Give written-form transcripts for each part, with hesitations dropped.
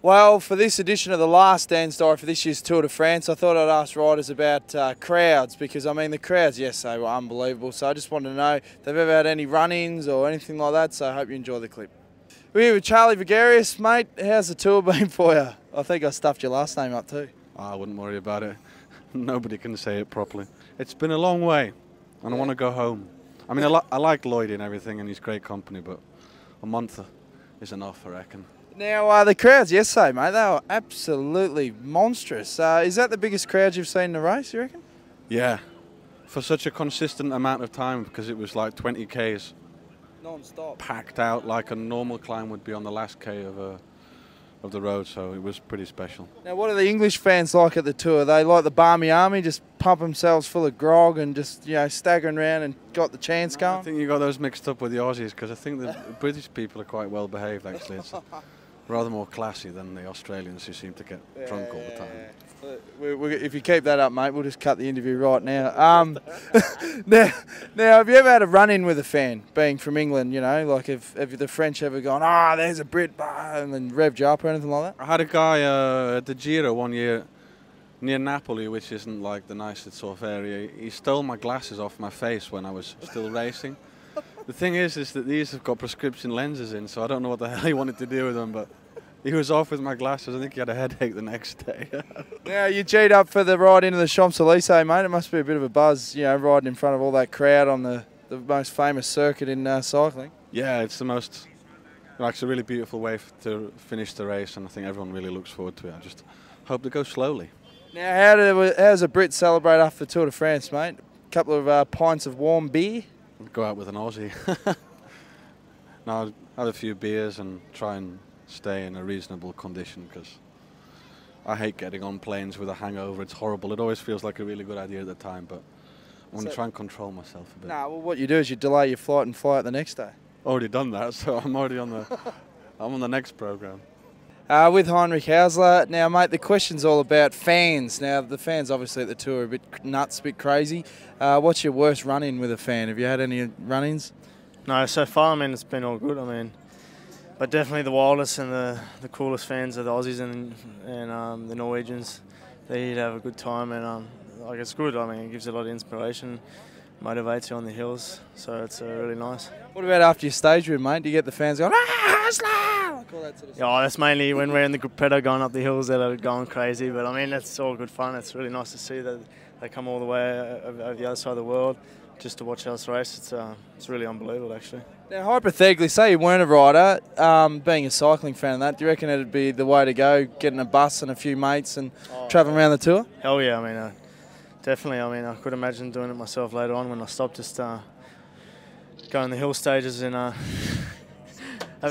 Well, for this edition of the last Dan Story for this year's Tour de France, I thought I'd ask riders about crowds because, I mean, the crowds yesterday were unbelievable. So I just wanted to know if they've ever had any run-ins or anything like that. So I hope you enjoy the clip. We're here with Charlie Vigarius. Mate, how's the tour been for you? I think I stuffed your last name up too. I wouldn't worry about it. Nobody can say it properly. It's been a long way, and I want to go home. I mean, I like Lloyd and everything, and he's great company, but a month is enough, I reckon. Now, the crowds yesterday, mate, they were absolutely monstrous. Is that the biggest crowd you've seen in the race, you reckon? Yeah, for such a consistent amount of time, because it was like 20 Ks. Non-stop. Packed out like a normal climb would be on the last K of the road, so it was pretty special. Now, what are the English fans like at the tour? They like the Barmy Army, just pump themselves full of grog and just, you know, staggering around and got the chance going? I think you got those mixed up with the Aussies, because I think the British people are quite well behaved, actually. It's rather more classy than the Australians who seem to get drunk all the time. If you keep that up, mate, we'll just cut the interview right now. Now, have you ever had a run-in with a fan, being from England, you know, like if the French ever gone, there's a Brit, and then revved you up or anything like that? I had a guy at the Giro one year near Napoli, which isn't like the nicest sort of area. He stole my glasses off my face when I was still racing. The thing is that these have got prescription lenses in, so I don't know what the hell he wanted to do with them, but he was off with my glasses. I think he had a headache the next day. Now, you G'd up for the ride into the Champs-Élysées, mate. It must be a bit of a buzz, you know, riding in front of all that crowd on the most famous circuit in cycling. Yeah, it's a really beautiful way to finish the race, and I think everyone really looks forward to it. I just hope to go slowly. Now, how's a Brit celebrate after the Tour de France, mate? A couple of pints of warm beer? Go out with an Aussie. No, have a few beers and try and stay in a reasonable condition, because I hate getting on planes with a hangover. It's horrible. It always feels like a really good idea at the time, but I'm going to try and control myself a bit. Well, what you do is you delay your flight and fly out the next day. Already done that, so I'm already on the next program. With Heinrich Hausler. Now, mate, the question's all about fans. Now, the fans obviously at the tour are a bit nuts, a bit crazy. What's your worst run-in with a fan? Have you had any run-ins? No, so far, I mean, it's been all good. I mean, but definitely the wildest and the coolest fans are the Aussies and the Norwegians. They have a good time, and like, it's good. I mean, it gives you a lot of inspiration, motivates you on the hills, so it's really nice. What about after your stage room, mate? Do you get the fans going, Hausler! Like all that sort of stuff? Yeah, that's mainly when we're in the Gruppetto going up the hills, they're going crazy. But I mean, it's all good fun. It's really nice to see that they come all the way over the other side of the world just to watch us race. It's really unbelievable, actually. Now, hypothetically, say you weren't a rider, being a cycling fan and that, do you reckon it'd be the way to go, getting a bus and a few mates and travelling around the tour? Hell yeah, I mean, definitely. I mean, I could imagine doing it myself later on when I stop, just going the hill stages and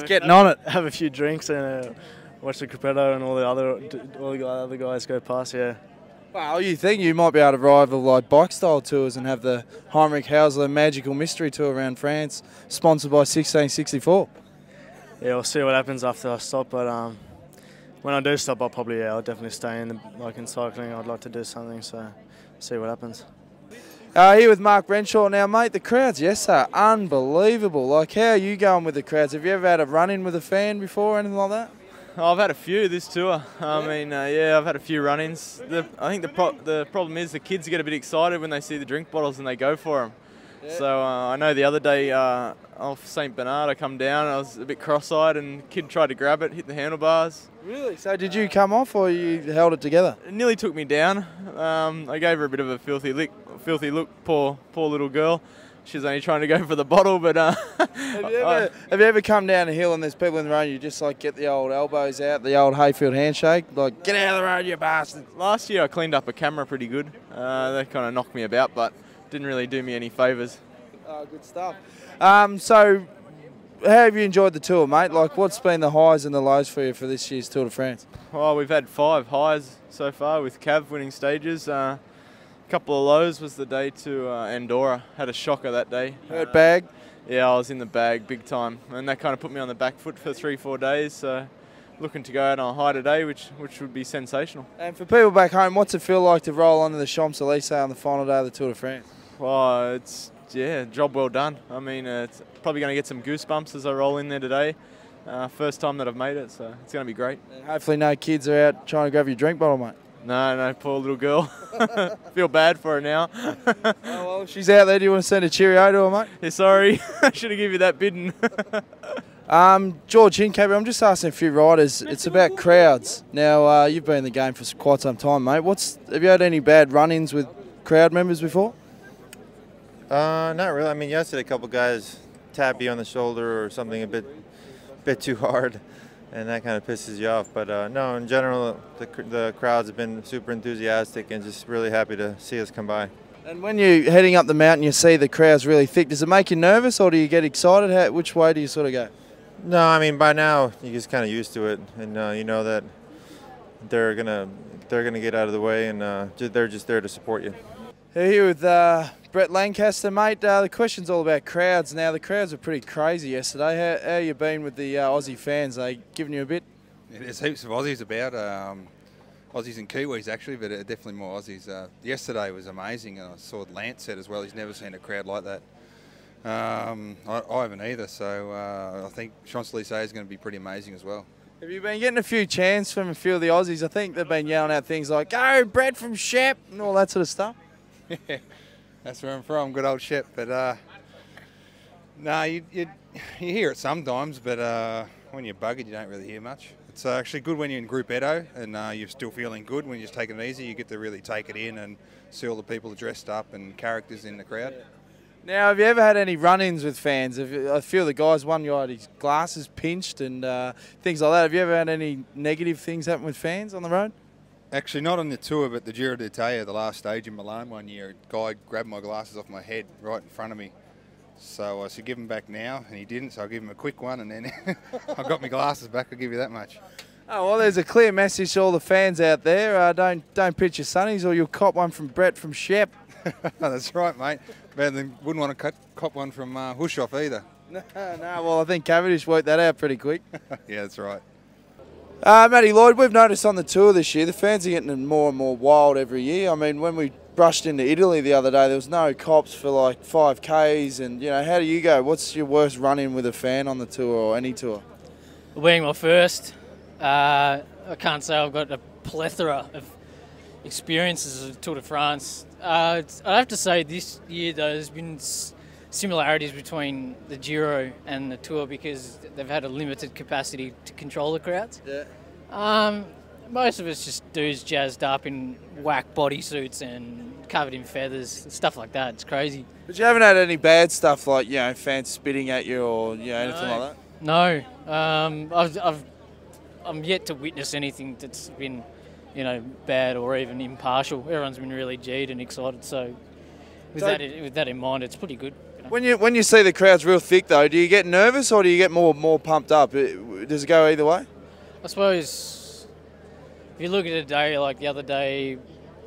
getting on it. Have a few drinks and watch the Gruppetto and all the other guys go past, yeah. Well, you think you might be able to rival like bike style tours and have the Heinrich Hausler Magical Mystery Tour around France, sponsored by 1664. Yeah, we'll see what happens after I stop, but when I do stop, I'll definitely stay in cycling. I'd like to do something, so see what happens. Here with Mark Renshaw. Now, mate, the crowds, yes, are unbelievable. Like, how are you going with the crowds? Have you ever had a run-in with a fan before or anything like that? I've had a few this tour. I mean, I've had a few run-ins. I think the problem is the kids get a bit excited when they see the drink bottles and they go for them. Yeah. So I know the other day off St Bernard, I come down and I was a bit cross-eyed and the kid tried to grab it, hit the handlebars. Really? So did you come off or you held it together? It nearly took me down. I gave her a bit of a filthy look, poor little girl. She was only trying to go for the bottle, but... Have you ever come down a hill and there's people in the road, you just like get the old elbows out, the old Hayfield handshake, like, get out of the road, you bastard. Last year I cleaned up a camera pretty good. They kind of knocked me about, but didn't really do me any favours. Oh, good stuff. So, how have you enjoyed the tour, mate? Like, what's been the highs and the lows for you for this year's Tour de France? Well, we've had 5 highs so far with Cav winning stages. Couple of lows was the day to Andorra. Had a shocker that day. Hurt bag? Yeah, I was in the bag big time, and that kind of put me on the back foot for 3-4 days. So looking to go out on a high today, which would be sensational. And for people back home, what's it feel like to roll onto the Champs-Élysées on the final day of the Tour de France? Well, it's job well done. I mean, it's probably going to get some goosebumps as I roll in there today. First time that I've made it, so it's going to be great. And hopefully no kids are out trying to grab your drink bottle, mate. No, poor little girl. Feel bad for her now. Oh, well, she's out there. Do you want to send a cheerio to her, mate? Yeah, sorry, I should have given you that bidding. George Hincapie, I'm just asking a few riders. It's about crowds. Now, you've been in the game for quite some time, mate. Have you had any bad run-ins with crowd members before? Not really. I mean, yesterday a couple guys tap you on the shoulder or something a bit too hard, and that kind of pisses you off. But no, in general, the crowds have been super enthusiastic and just really happy to see us come by. And when you're heading up the mountain, you see the crowd's really thick. Does it make you nervous, or do you get excited? Which way do you sort of go? No, I mean by now you're just kind of used to it, and you know that they're gonna get out of the way, and they're just there to support you. Here with Brett Lancaster, mate. The question's all about crowds. Now, the crowds were pretty crazy yesterday. How you been with the Aussie fans? They giving you a bit? Yeah, there's heaps of Aussies about. Aussies and Kiwis actually, but definitely more Aussies. Yesterday was amazing, and I saw Lance said as well he's never seen a crowd like that. I haven't either, so I think Champs-Élysées is going to be pretty amazing as well. Have you been getting a few chants from a few of the Aussies? I think they've been yelling out things like, "Go, Brett from Shep," and all that sort of stuff. Yeah, that's where I'm from, good old Shep. But no, you hear it sometimes, but when you're buggered, you don't really hear much. It's actually good when you're in Group Edo and you're still feeling good. When you're just taking it easy, you get to really take it in and see all the people dressed up and characters in the crowd. Now, have you ever had any run-ins with fans? I feel the guys, one guy had his glasses pinched and things like that. Have you ever had any negative things happen with fans on the road? Actually, not on the tour, but the Giro d'Italia, the last stage in Milan one year, a guy grabbed my glasses off my head right in front of me. So I said, give them back now, and he didn't, so I gave him a quick one, and then I got my glasses back, I'll give you that much. Oh, well, there's a clear message to all the fans out there. Don't pitch your sunnies or you'll cop one from Brett from Shep. That's right, mate. Better than wouldn't want to cop one from Hushoff either. No, well, I think Cavendish worked that out pretty quick. Yeah, that's right. Matty Lloyd, we've noticed on the tour this year, the fans are getting more and more wild every year. I mean, when we brushed into Italy the other day, there was no cops for like 5Ks, and you know, how do you go? What's your worst run-in with a fan on the tour or any tour? Being my first, I can't say I've got a plethora of experiences of Tour de France. I'd have to say this year though, there's been similarities between the Giro and the Tour because they've had a limited capacity to control the crowds. Yeah. Most of it's just dudes jazzed up in whack bodysuits and covered in feathers, stuff like that. It's crazy. But you haven't had any bad stuff like, you know, fans spitting at you or anything like that? No. I'm yet to witness anything that's been, you know, bad or even impartial. Everyone's been really G'd and excited. So with that in mind, it's pretty good. When you see the crowds real thick though, do you get nervous or do you get more pumped up? Does it go either way? I suppose if you look at a day like the other day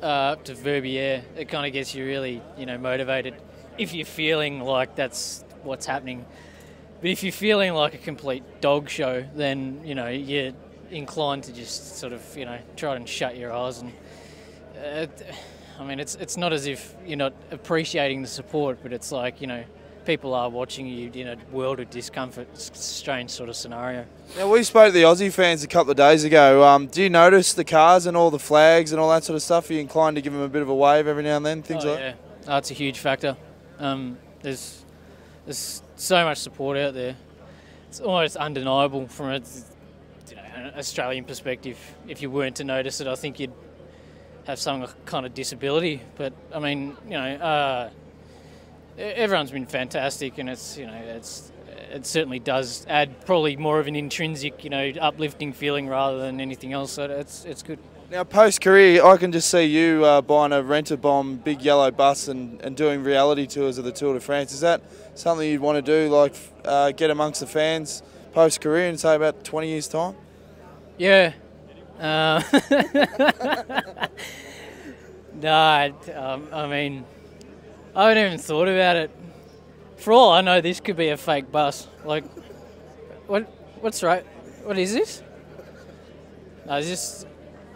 up to Verbier, it kind of gets you really, you know, motivated if you're feeling like that's what's happening. But if you're feeling like a complete dog show, then, you know, you're inclined to just sort of, you know, try and shut your eyes. And I mean, it's not as if you're not appreciating the support, but it's like, you know, people are watching you in a world of discomfort. It's a strange sort of scenario. Now, we spoke to the Aussie fans a couple of days ago. Do you notice the cars and all the flags and all that sort of stuff? Are you inclined to give them a bit of a wave every now and then, things like that? Yeah, that's a huge factor. There's so much support out there. It's almost undeniable from an Australian perspective. If you weren't to notice it, I think you'd have some kind of disability. But I mean, you know, everyone's been fantastic, and it's, you know, it certainly does add probably more of an intrinsic, you know, uplifting feeling rather than anything else. So it's good. Now, post-career, I can just see you buying a Rent-A-Bomb big yellow bus and doing reality tours of the Tour de France. Is that something you'd want to do, like get amongst the fans post-career in, say, about 20 years' time? Yeah. No, I mean, I haven't even thought about it. For all I know, this could be a fake bus. Like, what's right? What is this? No, it's just,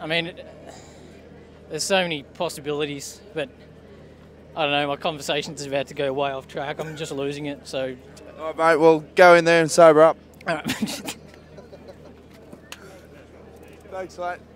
I mean, there's so many possibilities, but I don't know, my conversation's about to go way off track. I'm just losing it, so. All right, mate, well, go in there and sober up. All right. Thanks, mate.